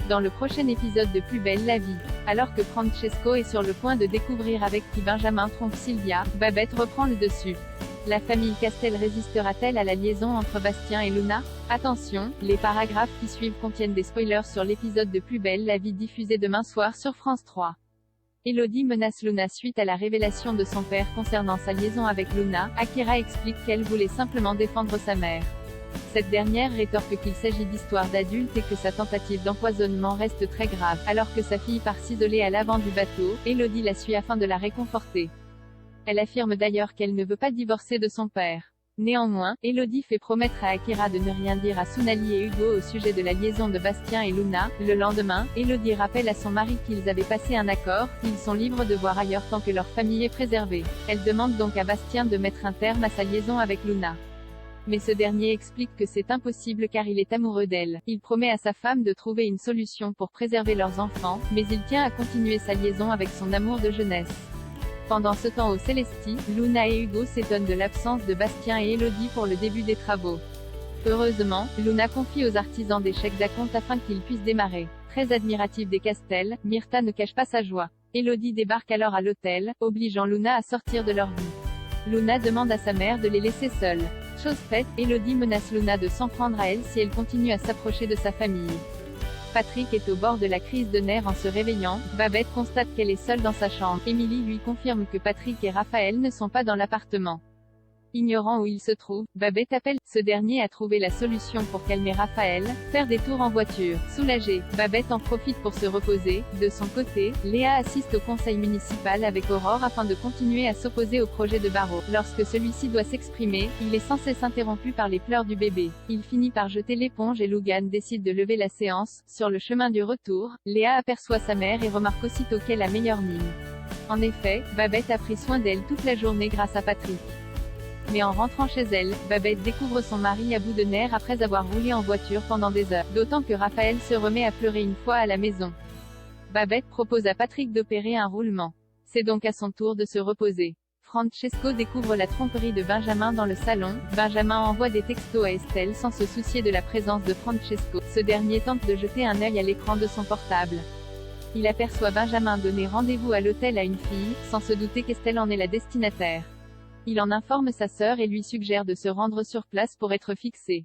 Dans le prochain épisode de Plus belle la vie, alors que Francesco est sur le point de découvrir avec qui Benjamin trompe Sylvia, Babette reprend le dessus. La famille Castel résistera-t-elle à la liaison entre Bastien et Luna? Attention, les paragraphes qui suivent contiennent des spoilers sur l'épisode de Plus belle la vie diffusé demain soir sur France 3. Elodie menace Luna suite à la révélation de son père concernant sa liaison avec Luna. Akira explique qu'elle voulait simplement défendre sa mère. Cette dernière rétorque qu'il s'agit d'histoires d'adultes et que sa tentative d'empoisonnement reste très grave. Alors que sa fille part s'isoler à l'avant du bateau, Elodie la suit afin de la réconforter. Elle affirme d'ailleurs qu'elle ne veut pas divorcer de son père. Néanmoins, Elodie fait promettre à Akira de ne rien dire à Sunali et Hugo au sujet de la liaison de Bastien et Luna. Le lendemain, Elodie rappelle à son mari qu'ils avaient passé un accord, ils sont libres de voir ailleurs tant que leur famille est préservée. Elle demande donc à Bastien de mettre un terme à sa liaison avec Luna. Mais ce dernier explique que c'est impossible car il est amoureux d'elle. Il promet à sa femme de trouver une solution pour préserver leurs enfants, mais il tient à continuer sa liaison avec son amour de jeunesse. Pendant ce temps au Célestie, Luna et Hugo s'étonnent de l'absence de Bastien et Elodie pour le début des travaux. Heureusement, Luna confie aux artisans des chèques d'acompte afin qu'ils puissent démarrer. Très admirative des Castel, Myrtha ne cache pas sa joie. Elodie débarque alors à l'hôtel, obligeant Luna à sortir de leur vie. Luna demande à sa mère de les laisser seuls. Chose faite, Elodie menace Luna de s'en prendre à elle si elle continue à s'approcher de sa famille. Patrick est au bord de la crise de nerfs en se réveillant. Babette constate qu'elle est seule dans sa chambre. Émilie lui confirme que Patrick et Raphaël ne sont pas dans l'appartement. Ignorant où il se trouve, Babette appelle. Ce dernier a trouvé la solution pour calmer Raphaël, faire des tours en voiture. Soulagée, Babette en profite pour se reposer. De son côté, Léa assiste au conseil municipal avec Aurore afin de continuer à s'opposer au projet de Barreau. Lorsque celui-ci doit s'exprimer, il est sans cesse interrompu par les pleurs du bébé. Il finit par jeter l'éponge et Lougan décide de lever la séance. Sur le chemin du retour, Léa aperçoit sa mère et remarque aussitôt qu'elle a meilleure mine. En effet, Babette a pris soin d'elle toute la journée grâce à Patrick. Mais en rentrant chez elle, Babette découvre son mari à bout de nerfs après avoir roulé en voiture pendant des heures. D'autant que Raphaël se remet à pleurer une fois à la maison. Babette propose à Patrick d'opérer un roulement. C'est donc à son tour de se reposer. Francesco découvre la tromperie de Benjamin dans le salon. Benjamin envoie des textos à Estelle sans se soucier de la présence de Francesco. Ce dernier tente de jeter un œil à l'écran de son portable. Il aperçoit Benjamin donner rendez-vous à l'hôtel à une fille, sans se douter qu'Estelle en est la destinataire. Il en informe sa sœur et lui suggère de se rendre sur place pour être fixé.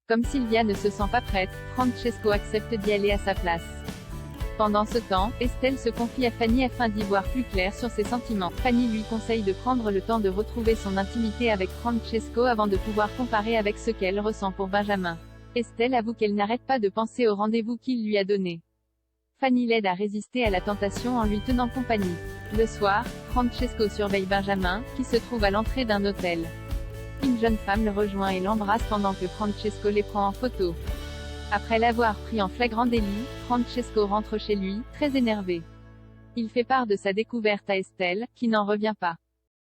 Comme Sylvia ne se sent pas prête, Francesco accepte d'y aller à sa place. Pendant ce temps, Estelle se confie à Fanny afin d'y voir plus clair sur ses sentiments. Fanny lui conseille de prendre le temps de retrouver son intimité avec Francesco avant de pouvoir comparer avec ce qu'elle ressent pour Benjamin. Estelle avoue qu'elle n'arrête pas de penser au rendez-vous qu'il lui a donné. Fanny l'aide à résister à la tentation en lui tenant compagnie. Le soir, Francesco surveille Benjamin, qui se trouve à l'entrée d'un hôtel. Une jeune femme le rejoint et l'embrasse pendant que Francesco les prend en photo. Après l'avoir pris en flagrant délit, Francesco rentre chez lui, très énervé. Il fait part de sa découverte à Estelle, qui n'en revient pas.